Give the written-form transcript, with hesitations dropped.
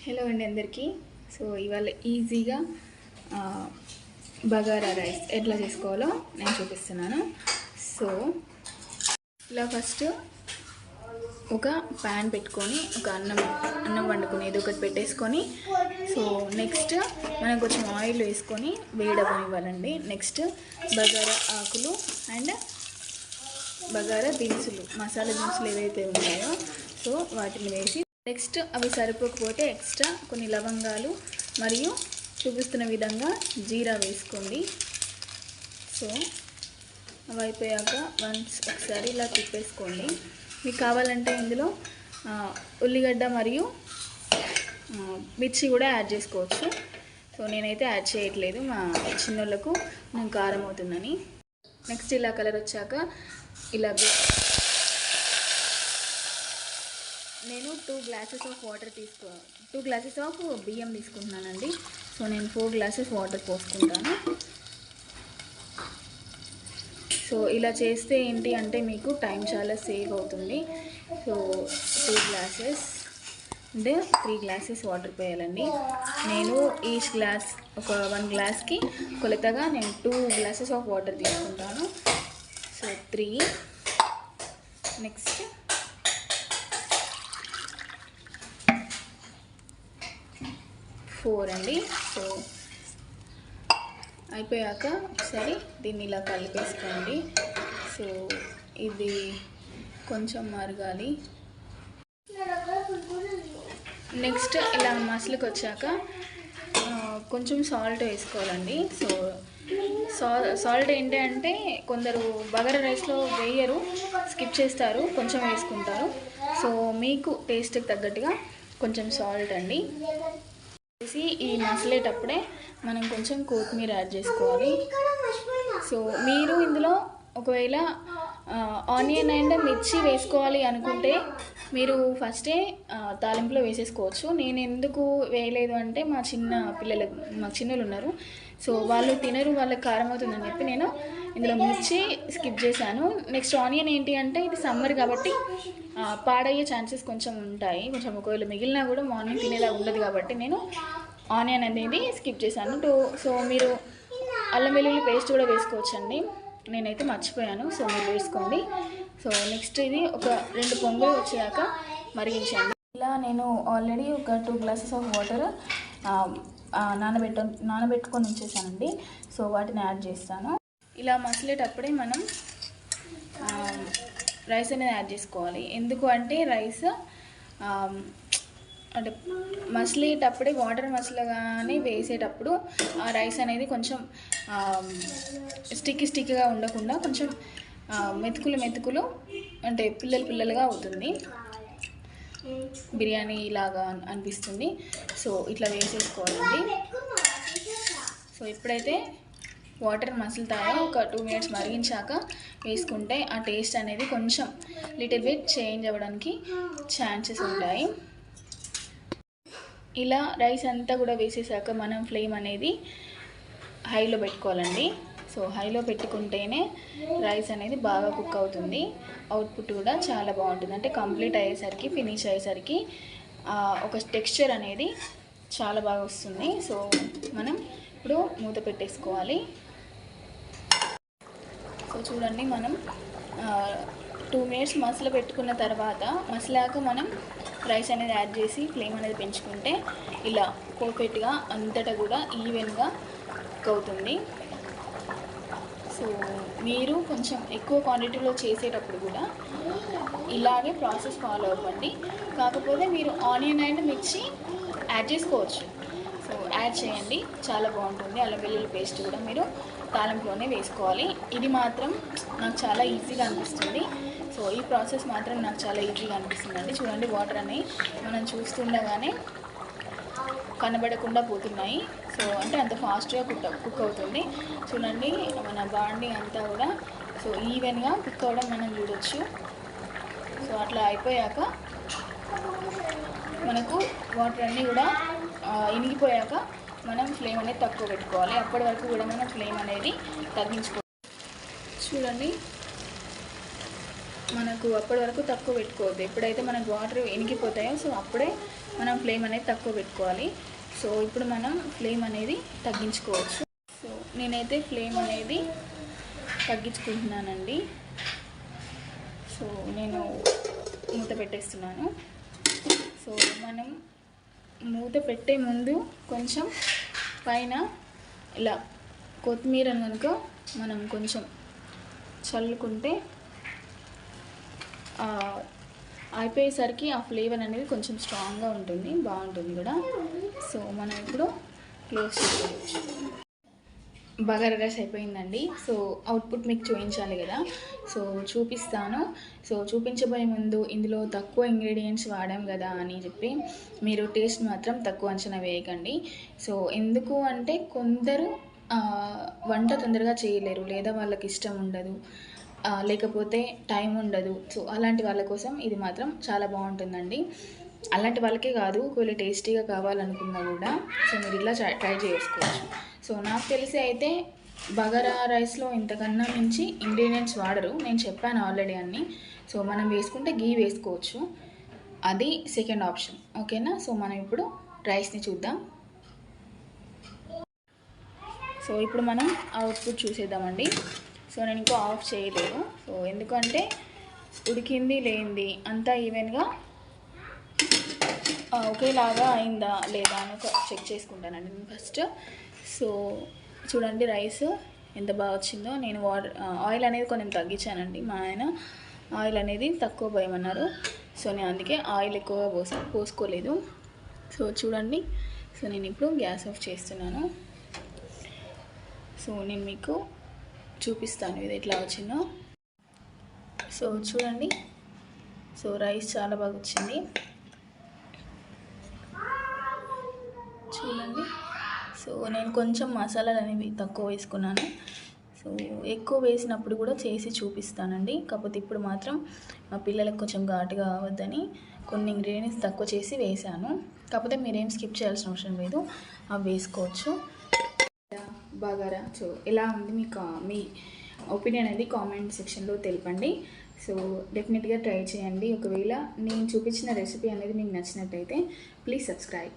Hello అండి అందరికీ. So ఇవాళ ఈజీగా బగారా రైస్ ఎట్లా చేసుకోవాలో నేను చూపిస్తున్నాను. సో ఇలా ఫస్ట్ ఒక ప్యాన్ పెట్టుకొని ఒక అన్నం వండుకొని ఏదో ఒకటి పెట్టేసుకొని, సో నెక్స్ట్ మనం కొంచెం ఆయిల్ వేసుకొని వేడవనివ్వాలండి. నెక్స్ట్ బగారా ఆకులు అండ్ బగారా దినుసులు, మసాలా దినుసులు ఏవైతే ఉన్నాయో సో వాటిని వేసి, నెక్స్ట్ అవి సరిపోకపోతే ఎక్స్ట్రా కొన్ని లవంగాలు మరియు చూపిస్తున్న విధంగా జీరా వేసుకోండి. సో అవి అయిపోయాక ఒకసారి ఇలా తిప్పేసుకోండి. మీకు కావాలంటే ఇందులో ఉల్లిగడ్డ మరియు మిర్చి కూడా యాడ్ చేసుకోవచ్చు. సో నేనైతే యాడ్ చేయట్లేదు, మా చిన్నోళ్ళకు నేను కారం అవుతుందని. నెక్స్ట్ ఇలా కలర్ వచ్చాక ఇలా నేను 2 glasses of water 2 glasses of బియ్యం తీసుకుంటున్నానండి. సో నేను 4 గ్లాసెస్ వాటర్ పోసుకుంటాను. సో ఇలా చేస్తే ఏంటి అంటే మీకు టైం చాలా సేవ్ అవుతుంది. సో 2 గ్లాసెస్ అంటే 3 గ్లాసెస్ వాటర్ పోయాలండి. నేను ఈచ్ గ్లాస్ ఒక 1 గ్లాస్కి కొలతగా నేను 2 గ్లాసెస్ ఆఫ్ వాటర్ తీసుకుంటాను. సో 3, నెక్స్ట్ 4 అండి. సో అయిపోయాక ఒకసారి దీన్ని ఇలా కలిపేసుకోండి. సో ఇది కొంచెం మరగాలి. నెక్స్ట్ ఇలా మసలుకి వచ్చాక కొంచెం సాల్ట్ వేసుకోవాలండి. సో సాల్ట్ ఏంటి అంటే కొందరు బగారా రైస్లో వేయరు, స్కిప్ చేస్తారు, కొంచెం వేసుకుంటారు. సో మీకు టేస్ట్కి తగ్గట్టుగా కొంచెం సాల్ట్ అండి. ఈ మసలేటప్పుడే మనం కొంచెం కొత్తిమీర యాడ్ చేసుకోవాలి. సో మీరు ఇందులో ఒకవేళ ఆనియన్ అండ్ మిర్చి వేసుకోవాలి అనుకుంటే మీరు ఫస్టే తాలింపులో వేసేసుకోవచ్చు. నేను ఎందుకు వేయలేదు అంటే మా చిన్నోళ్ళు ఉన్నారు, సో వాళ్ళు తినరు, వాళ్ళకి కారం అవుతుందని చెప్పి నేను ఇందులో మిర్చి స్కిప్ చేశాను. నెక్స్ట్ ఆనియన్ ఏంటి అంటే ఇది సమ్మర్ కాబట్టి పాడయ్యే ఛాన్సెస్ కొంచెం ఉంటాయి. కొంచెం ఒకవేళ మిగిలినా కూడా మార్నింగ్ తినేలా ఉండదు కాబట్టి నేను ఆనియన్ అనేది స్కిప్ చేశాను. సో మీరు అల్లం వెల్లుల్లి పేస్ట్ కూడా వేసుకోవచ్చండి, నేనైతే మర్చిపోయాను. సో మీరు వేసుకోండి. సో నెక్స్ట్ ఇది ఒక 2 పొంగులు వచ్చేదాకా మరిగించండి. ఇలా నేను ఆల్రెడీ ఒక 2 గ్లాసెస్ ఆఫ్ వాటర్ నానబెట్టుకొని ఉంచేసానండి. సో వాటిని యాడ్ చేస్తాను. ఇలా మసలేటప్పుడే మనం రైస్ అనేది యాడ్ చేసుకోవాలి. ఎందుకు అంటే రైస్ అంటే మసలేటప్పుడే వాటర్ మసలగానే వేసేటప్పుడు ఆ రైస్ అనేది కొంచెం స్టిక్గా ఉండకుండా కొంచెం మెతుకులు అంటే పిల్లలుగా అవుతుంది, బిర్యానీ లాగా అనిపిస్తుంది. సో ఇట్లా వేసేసుకోవాలండి. సో ఎప్పుడైతే వాటర్ మసులుతాయో ఒక 2 మినిట్స్ మరిగించాక వేసుకుంటే ఆ టేస్ట్ అనేది కొంచెం లిటిల్ బిట్ చేంజ్ అవ్వడానికి ఛాన్సెస్ ఉంటాయి. ఇలా రైస్ అంతా కూడా వేసేసాక మనం ఫ్లేమ్ అనేది హైలో పెట్టుకోవాలండి. సో హైలో పెట్టుకుంటేనే రైస్ అనేది బాగా కుక్ అవుతుంది, అవుట్పుట్ కూడా చాలా బాగుంటుంది. అంటే కంప్లీట్ అయ్యేసరికి, ఫినిష్ అయ్యేసరికి ఒక టెక్స్చర్ అనేది చాలా బాగా వస్తుంది. సో మనం ఇప్పుడు మూత పెట్టేసుకోవాలి. సో చూడండి, మనం 2 మినిట్స్ మసాలా పెట్టుకున్న తర్వాత మసాలాక మనం రైస్ అనేది యాడ్ చేసి ఫ్లేమ్ అనేది పెంచుకుంటే ఇలా పర్ఫెక్ట్గా అంతటా కూడా ఈవెన్గా కుక్ అవుతుంది. సో మీరు కొంచెం ఎక్కువ క్వాంటిటీలో చేసేటప్పుడు కూడా ఇలాగే ప్రాసెస్ ఫాలో అవ్వండి. కాకపోతే మీరు ఆనియన్ అండ్ మిర్చి యాడ్ చేసుకోవచ్చు. సో యాడ్ చేయండి, చాలా బాగుంటుంది. అల్లం వెల్లుల్లి పేస్ట్ కూడా మీరు తాలింపులోనే వేసుకోవాలి. ఇది మాత్రం నాకు చాలా ఈజీగా అనిపిస్తుంది. సో ఈ ప్రాసెస్ మాత్రం నాకు చాలా ఈజీగా అనిపిస్తుందండి. చూడండి, వాటర్ అనేవి మనం చూస్తుండగానే కనబడకుండా పోతున్నాయి. సో అంటే అంత ఫాస్ట్గా కుక్ అవుతుంది. చూడండి, మన బాండీ అంతా కూడా సో ఈవెన్గా కుక్ అవ్వడం మనం చూడొచ్చు. సో అట్లా అయిపోయాక మనకు వాటర్ అన్నీ కూడా ఇనిగిపోయాక మనం ఫ్లేమ్ అనేది తక్కువ పెట్టుకోవాలి. అప్పటి వరకు కూడా మనం ఫ్లేమ్ అనేది తగ్గించుకోవాలి. చూడండి, మనకు అప్పటి వరకు తక్కువ పెట్టుకోవద్దు. ఎప్పుడైతే మనకు వాటర్ ఇనిగిపోతాయో సో అప్పుడే మనం ఫ్లేమ్ అనేది తక్కువ పెట్టుకోవాలి. సో ఇప్పుడు మనం ఫ్లేమ్ అనేది తగ్గించుకోవచ్చు. సో నేనైతే ఫ్లేమ్ అనేది తగ్గించుకుంటున్నానండి. సో నేను మూత పెట్టేస్తున్నాను. సో మనం మూత పెట్టే ముందు కొంచెం పైన ఇలా కొత్తిమీరను కనుక మనం కొంచెం చల్లుకుంటే అయిపోయేసరికి ఆ ఫ్లేవర్ అనేది కొంచెం స్ట్రాంగ్గా ఉంటుంది, బాగుంటుంది కూడా. సో మనం ఇప్పుడు క్లోజ్ చేసుకోవచ్చు. బగారా రైస్ అయిపోయిందండి. సో అవుట్పుట్ మీకు చూపించాలి కదా, సో చూపిస్తాను. సో చూపించబోయే ముందు ఇందులో తక్కువ ఇంగ్రీడియంట్స్ వాడాం కదా అని చెప్పి మీరు టేస్ట్ మాత్రం తక్కువ అంచనా వేయకండి. సో ఎందుకు అంటే కొందరు వంట తొందరగా చేయలేరు, లేదా వాళ్ళకి ఇష్టం ఉండదు, లేకపోతే టైం ఉండదు. సో అలాంటి వాళ్ళ కోసం ఇది మాత్రం చాలా బాగుంటుందండి. అలాంటి వాళ్ళకే కాదు, ఒకవేళ టేస్టీగా కావాలనుకున్నా కూడా సో మీరు ఇలా ట్రై చేసుకోవచ్చు. సో నాకు తెలిసి అయితే బగారా రైస్లో ఇంతకన్నా మించి ఇంగ్రీడియంట్స్ వాడరు, నేను చెప్పాను ఆల్రెడీ అన్నీ. సో మనం వేసుకుంటే గీ వేసుకోవచ్చు, అది సెకండ్ ఆప్షన్. ఓకేనా? సో మనం ఇప్పుడు రైస్ని చూద్దాం. సో ఇప్పుడు మనం అవుట్పుట్ చూసేద్దామండి. సో నేను ఇంకో ఆఫ్ చేయలేదు. సో ఎందుకంటే ఉడికింది లేనిది అంతా ఈవెన్గా ఒకేలాగా అయిందా లేదా అని చెక్ చేసుకుంటానండి నేను ఫస్ట్. సో చూడండి రైస్ ఎంత బాగా వచ్చిందో. నేను ఆయిల్ అనేది కొంచెం తగ్గించానండి, మా ఆయన ఆయిల్ అనేది తక్కువ పోయమన్నారు. సో నేను అందుకే ఆయిల్ ఎక్కువగా పోసుకోలేదు. సో చూడండి, సో నేను ఇప్పుడు గ్యాస్ ఆఫ్ చేస్తున్నాను. సో నేను మీకు చూపిస్తాను ఇది ఎట్లా వచ్చిందో. సో చూడండి, సో రైస్ చాలా బాగా వచ్చింది చూడండి. సో నేను కొంచెం మసాలాలు అనేవి తక్కువ వేసుకున్నాను. సో ఎక్కువ వేసినప్పుడు కూడా చేసి చూపిస్తానండి. కాకపోతే ఇప్పుడు మాత్రం మా పిల్లలకు కొంచెం ఘాటుగా అవ్వద్దని కొన్ని ఇంగ్రీడియంట్స్ తక్కువ చేసి వేసాను. కాకపోతే మీరేం స్కిప్ చేయాల్సిన అవసరం లేదు, అవి వేసుకోవచ్చు. బగారా సో ఎలా ఉంది మీ ఒపీనియన్ అనేది కామెంట్ సెక్షన్లో తెలపండి. సో డెఫినెట్గా ట్రై చేయండి. ఒకవేళ నేను చూపించిన రెసిపీ అనేది మీకు నచ్చినట్టయితే ప్లీజ్ సబ్స్క్రైబ్.